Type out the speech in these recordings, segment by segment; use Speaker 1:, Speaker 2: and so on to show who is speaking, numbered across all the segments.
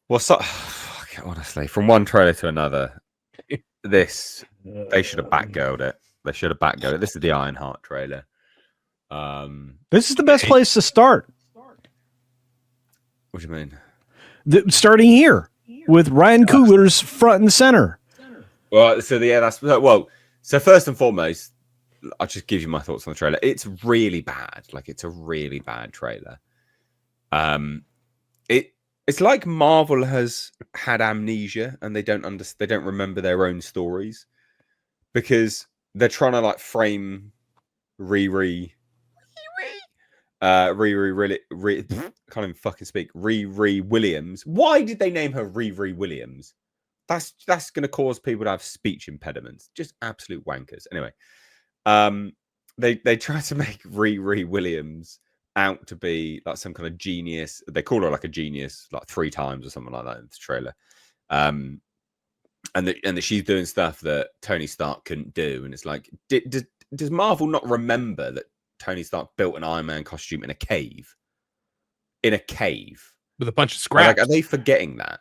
Speaker 1: Well, honestly, from one trailer to another, they should have Batgirled it. They should have Batgirled it. This is the Ironheart trailer.
Speaker 2: This is the best place to start.
Speaker 1: What do you mean?
Speaker 2: Starting here with Ryan Coogler's front and center.
Speaker 1: Well, so first and foremost, I'll just give you my thoughts on the trailer. It's really bad. Like, it's a really bad trailer. It's like Marvel has had amnesia and they don't remember their own stories because they're trying to like frame Riri can't even fucking speak. Riri Williams. Why did they name her Riri Williams? That's going to cause people to have speech impediments. Just absolute wankers. Anyway, they try to make Riri Williams out to be like some kind of genius. They call her like a genius like 3 times or something like that in the trailer. And that she's doing stuff that Tony Stark couldn't do. And it's like, does Marvel not remember that Tony Stark built an Iron Man costume in a cave? In a cave.
Speaker 3: With a bunch of scraps.
Speaker 1: Like, are they forgetting that?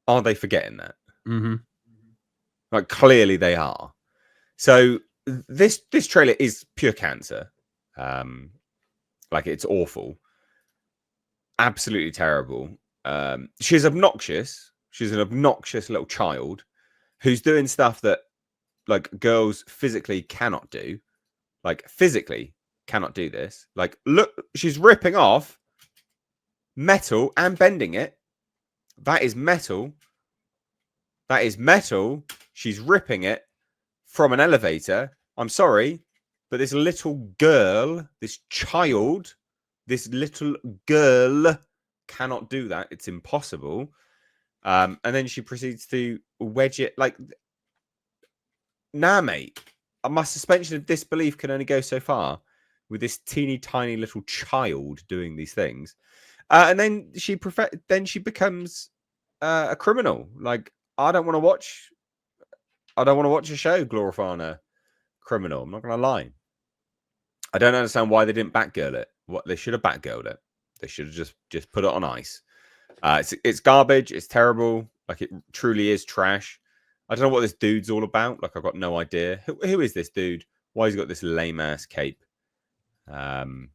Speaker 1: Are they forgetting that?
Speaker 3: Mm-hmm.
Speaker 1: Like, clearly they are. So this trailer is pure cancer. Like, it's awful. Absolutely terrible. She's obnoxious. She's an obnoxious little child who's doing stuff that, like, girls physically cannot do. Like, physically cannot do this. Like, look, she's ripping off metal and bending it. That is metal. That is metal. She's ripping it from an elevator. I'm sorry, but this little girl, this child, this little girl cannot do that. It's impossible. And then she proceeds to wedge it. Like, nah, mate. My suspension of disbelief can only go so far with this teeny tiny little child doing these things. And then she becomes a criminal. Like, I don't want to watch a show glorifying a criminal. I'm not going to lie. I don't understand why they didn't Batgirl it. What they should have Batgirled it. They should have just put it on ice. It's garbage. It's terrible. Like, it truly is trash. I don't know what this dude's all about. Like, I've got no idea. Who is this dude? Why has he got this lame ass cape? You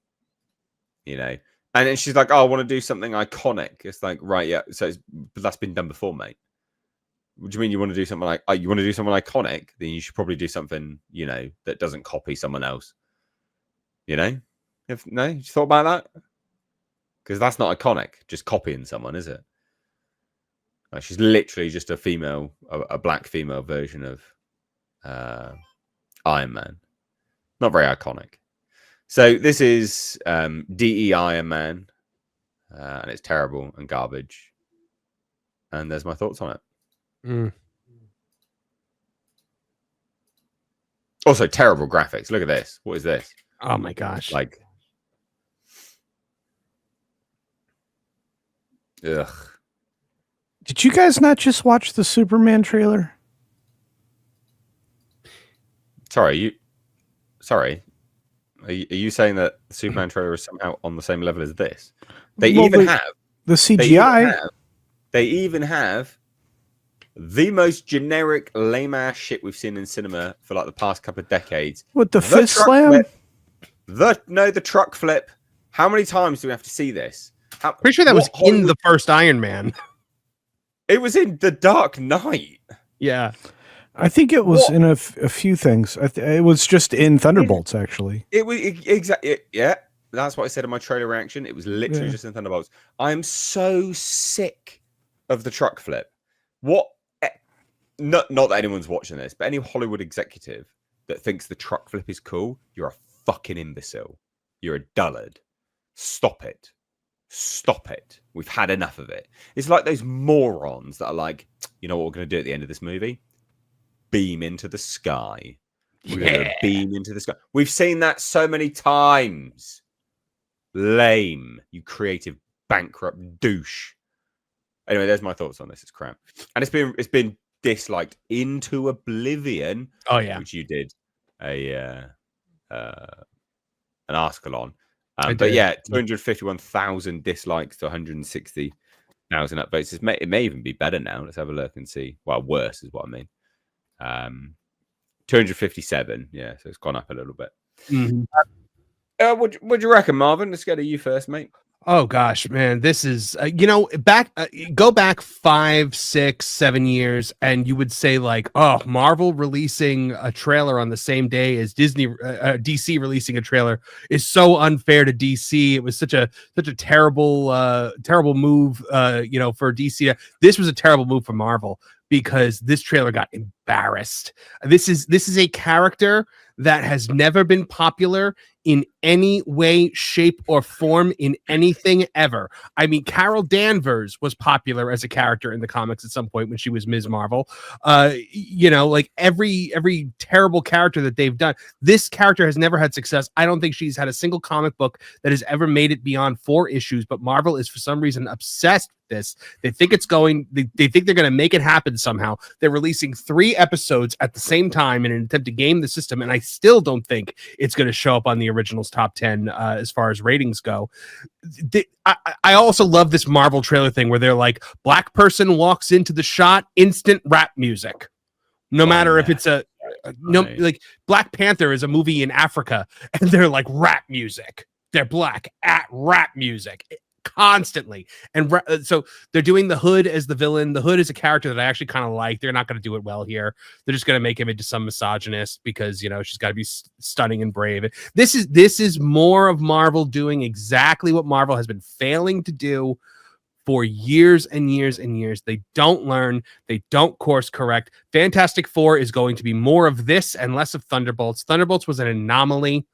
Speaker 1: know. And then she's like, "Oh, I want to do something iconic." It's like, right, yeah. But that's been done before, mate. What do you mean you want to do something like you want to do something iconic? Then you should probably do something, you know, that doesn't copy someone else. You know, you thought about that? Because that's not iconic. Just copying someone, is it? Like, she's literally just a black female version of Iron Man. Not very iconic. So this is DE Iron Man, and it's terrible and garbage. And there's my thoughts on it.
Speaker 3: Mm.
Speaker 1: Also, terrible graphics. Look at this. What is this?
Speaker 3: Oh my gosh!
Speaker 1: Like, ugh.
Speaker 2: Did you guys not just watch the Superman trailer?
Speaker 1: Sorry. Are you saying that the Superman trailer is somehow on the same level as this? They have
Speaker 2: the CGI.
Speaker 1: They even have the most generic, lame ass shit we've seen in cinema for like the past couple of decades.
Speaker 2: What, the fist slam?
Speaker 1: The truck flip. How many times do we have to see this?
Speaker 3: Pretty sure that was in the first Iron Man.
Speaker 1: It was in The Dark Knight.
Speaker 3: Yeah.
Speaker 2: I think it was in a few things. It was just in Thunderbolts, actually.
Speaker 1: It was exactly, yeah. That's what I said in my trailer reaction. It was literally just in Thunderbolts. I'm so sick of the truck flip. What? Not that anyone's watching this, but any Hollywood executive that thinks the truck flip is cool, you're a fucking imbecile. You're a dullard. Stop it. Stop it. We've had enough of it. It's like those morons that are like, you know what we're going to do at the end of this movie? Beam into the sky. We're going to beam into the sky. We've seen that so many times. Lame. You creative bankrupt douche. Anyway, there's my thoughts on this. It's crap. And it's been disliked into oblivion.
Speaker 3: Oh yeah.
Speaker 1: Which you did an article on. But yeah, 251,000 dislikes to 160 1,000 upvotes. It may even be better now. Let's have a look and see. Well, worse is what I mean. 257. Yeah, so it's gone up a little bit.
Speaker 3: Mm-hmm.
Speaker 1: What do you reckon, Marvin? Let's go to you first, mate.
Speaker 3: Oh gosh, man, this is go back 5, 6, 7 years, and you would say like, oh, Marvel releasing a trailer on the same day as DC releasing a trailer is so unfair to DC. It was such a terrible move, for DC. This was a terrible move for Marvel because this trailer got embarrassed. This is a character that has never been popular in any way, shape, or form in anything ever. I mean, Carol Danvers was popular as a character in the comics at some point when she was Ms. Marvel. Like every terrible character that they've done, this character has never had success. I don't think she's had a single comic book that has ever made it beyond 4 issues, but Marvel is for some reason obsessed with this. They think they think they're going to make it happen somehow. They're releasing 3 episodes at the same time in an attempt to game the system, and I still don't think it's going to show up on the original's top 10 as far as ratings go. I also love this Marvel trailer thing where they're like, black person walks into the shot, instant rap music. No matter if it's like Black Panther is a movie in Africa and they're like rap music. They're black at rap music constantly. And so they're doing the Hood as the villain. The Hood is a character that I actually kind of like. They're not going to do it well here. They're just going to make him into some misogynist because, she's got to be stunning and brave. This is more of Marvel doing exactly what Marvel has been failing to do for years and years and years. They don't learn. They don't course correct. Fantastic Four is going to be more of this and less of Thunderbolts. Thunderbolts was an anomaly.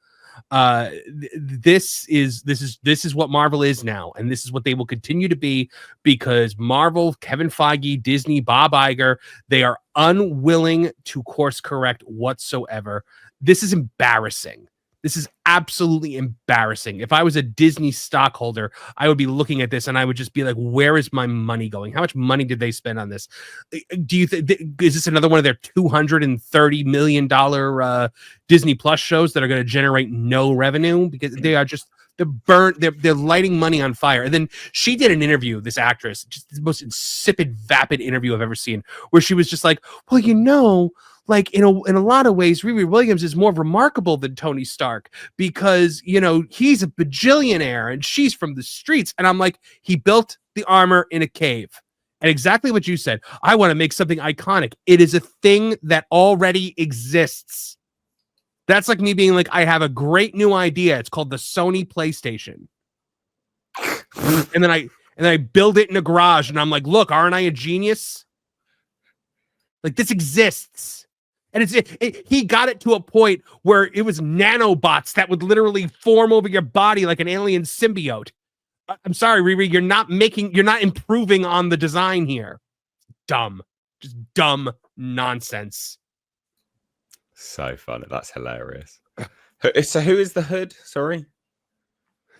Speaker 3: This is what Marvel is now, and this is what they will continue to be because Marvel, Kevin Feige, Disney, Bob Iger, they are unwilling to course correct whatsoever. This is embarrassing. This is absolutely embarrassing. If I was a Disney stockholder, I would be looking at this and I would just be like, where is my money going? How much money did they spend on this? Do you think is this another one of their $230 million Disney Plus shows that are going to generate no revenue because they are just they're lighting money on fire? And then she did an interview, this actress, just the most insipid, vapid interview I've ever seen, where she was just like, well, like in a lot of ways, Riri Williams is more remarkable than Tony Stark because, he's a bajillionaire and she's from the streets. And I'm like, he built the armor in a cave. And exactly what you said, I want to make something iconic. It is a thing that already exists. That's like me being like, I have a great new idea. It's called the Sony PlayStation. and then I build it in a garage and I'm like, look, aren't I a genius? Like this exists. And he got it to a point where it was nanobots that would literally form over your body like an alien symbiote. I'm sorry, Riri, you're not improving on the design here. Dumb. Just dumb nonsense.
Speaker 1: So funny. That's hilarious. So who is the Hood? Sorry.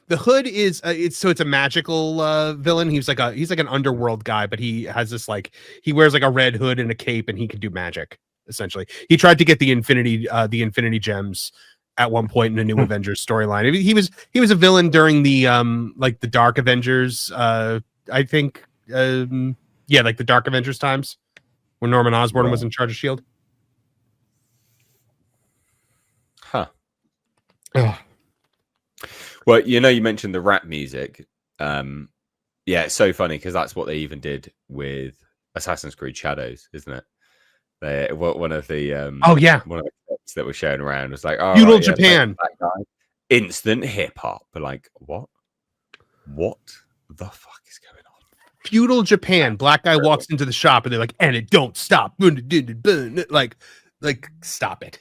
Speaker 3: The Hood is it's a magical villain. He's like an underworld guy, but he has this he wears like a red hood and a cape and he can do magic. Essentially, he tried to get the Infinity Gems at one point in the New Avengers storyline. I mean, he was a villain during the the Dark Avengers. I think like the Dark Avengers times when Norman Osborn was in charge of S.H.I.E.L.D.
Speaker 1: Huh. Well, you mentioned the rap music. Yeah, it's so funny because that's what they even did with Assassin's Creed Shadows, isn't it? One of the one of the clips that was shown around was like, oh,
Speaker 3: feudal Japan,
Speaker 1: that guy. Instant hip hop. But like, what the fuck is going on?
Speaker 3: Feudal Japan. Black guy walks into the shop and they're like, and it don't stop. Like, stop it.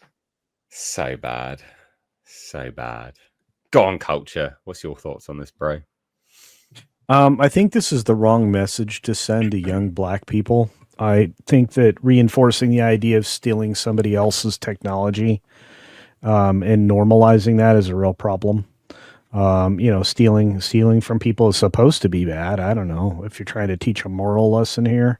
Speaker 1: So bad. Go on, Culture. What's your thoughts on this, bro?
Speaker 2: I think this is the wrong message to send to young black people. I think that reinforcing the idea of stealing somebody else's technology and normalizing that is a real problem. Stealing from people is supposed to be bad. I don't know if you're trying to teach a moral lesson here.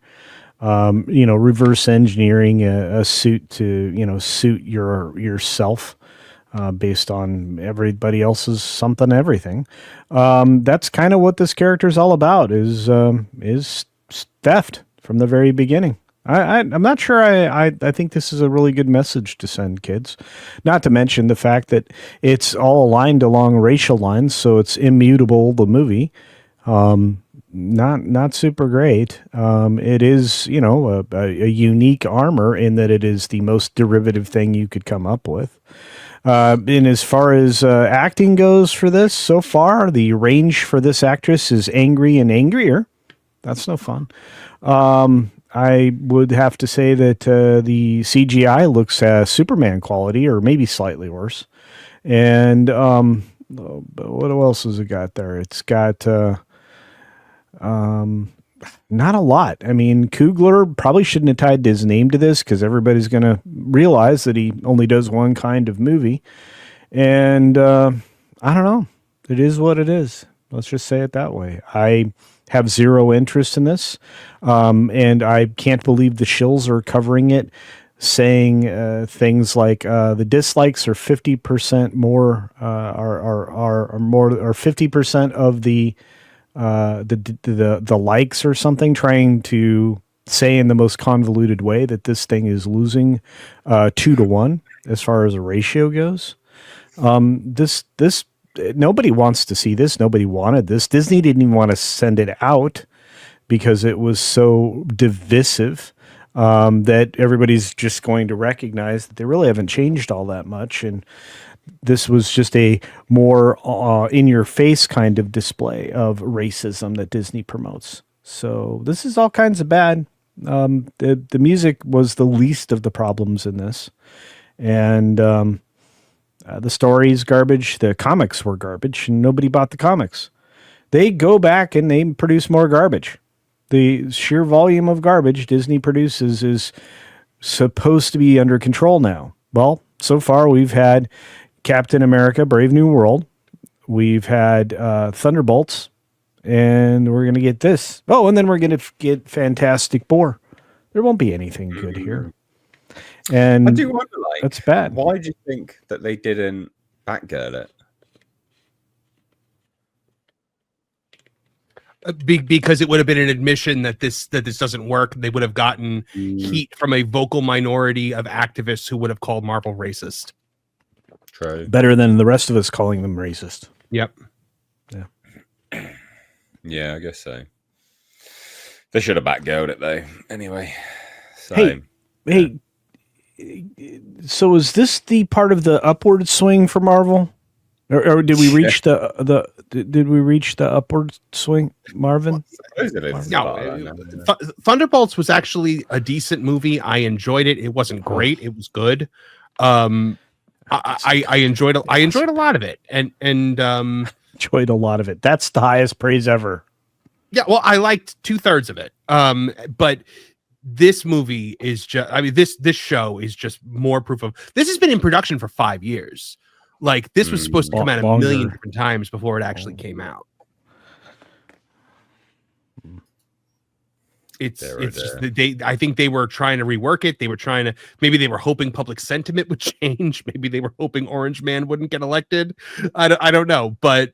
Speaker 2: Reverse engineering a suit to, suit yourself based on everybody else's something everything. That's kind of what this character is all about, is theft from the very beginning. I'm not sure. I think this is a really good message to send kids. Not to mention the fact that it's all aligned along racial lines, so it's immutable. The movie, not super great. It is, a unique armor in that it is the most derivative thing you could come up with. And as far as acting goes for this, so far the range for this actress is angry and angrier. That's no fun. I would have to say that the CGI looks Superman quality, or maybe slightly worse. And what else has it got there? It's got not a lot. I mean, Coogler probably shouldn't have tied his name to this, because everybody's going to realize that he only does one kind of movie. And I don't know. It is what it is. Let's just say it that way. I have zero interest in this. And I can't believe the shills are covering it, saying things like the dislikes are 50% more, are more, or 50% of the likes or something, trying to say in the most convoluted way that this thing is losing 2-1 as far as a ratio goes. This nobody wants to see this. Nobody wanted this. Disney didn't even want to send it out because it was so divisive, that everybody's just going to recognize that they really haven't changed all that much. And this was just a more in-your-face kind of display of racism that Disney promotes. So this is all kinds of bad. The music was the least of the problems in this. And the story's garbage. The comics were garbage, and nobody bought the comics. They go back and they produce more garbage. The sheer volume of garbage Disney produces is supposed to be under control now. Well, so far we've had Captain America, Brave New World. We've had Thunderbolts, and we're going to get this. Oh, and then we're going to get Fantastic Four. There won't be anything good here. And
Speaker 1: I do wonder,
Speaker 2: that's bad.
Speaker 1: Why do you think that they didn't Batgirl it?
Speaker 3: Because it would have been an admission that this doesn't work. They would have gotten heat from a vocal minority of activists who would have called Marvel racist.
Speaker 1: True.
Speaker 2: Better than the rest of us calling them racist.
Speaker 3: Yep.
Speaker 2: Yeah.
Speaker 1: Yeah, I guess so. They should have Batgirled it though. Anyway. So,
Speaker 2: Hey, so is this the part of the upward swing for Marvel, or did we reach did we reach the upward swing, Marvin?
Speaker 3: No, Thunderbolts was actually a decent movie. I enjoyed it. It wasn't great. It was good. I enjoyed it. I enjoyed a lot of it, and
Speaker 2: enjoyed a lot of it. That's the highest praise ever.
Speaker 3: Yeah, well, I liked 2/3 of it. But this movie is just, I mean, this show is just more proof of, this has been in production for 5 years. Like, this was supposed to come out a million different times before it actually came out. It's just, I think they were trying to rework it. They were trying to, maybe they were hoping public sentiment would change. Maybe they were hoping Orange Man wouldn't get elected. I don't know, but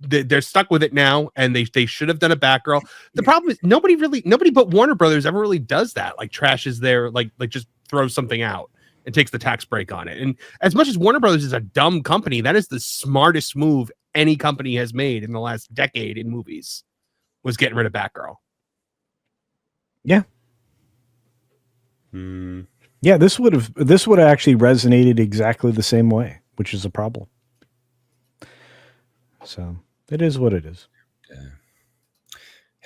Speaker 3: they're stuck with it now, and they should have done a Batgirl. The problem is nobody but Warner Brothers ever really does that. Like, trashes their, like just throws something out and takes the tax break on it. And as much as Warner Brothers is a dumb company, that is the smartest move any company has made in the last decade in movies, was getting rid of Batgirl.
Speaker 2: Yeah. Yeah, this would have actually resonated exactly the same way, which is a problem. So it is what it is.
Speaker 1: Yeah.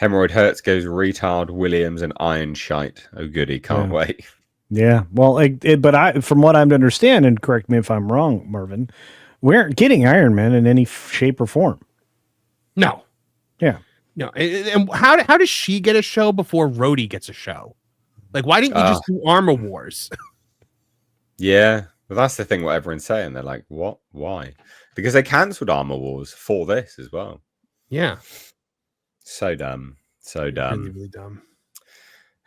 Speaker 1: Hemorrhoid Hertz goes retard Williams and Iron Shite. Oh goody, can't wait.
Speaker 2: Yeah, well, but from what I'm to understand, and correct me if I'm wrong, Marvin, we aren't getting Iron Man in any shape or form.
Speaker 3: No.
Speaker 2: Yeah.
Speaker 3: No. And how does she get a show before Rhodey gets a show? Like, why didn't you just do Armor Wars?
Speaker 1: Yeah, but that's the thing. What everyone's saying, they're like, "What? Why?" Because they cancelled Armor Wars for this as well.
Speaker 3: Yeah.
Speaker 1: So dumb. So dumb.
Speaker 3: Really, really dumb.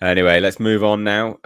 Speaker 1: Anyway, let's move on now.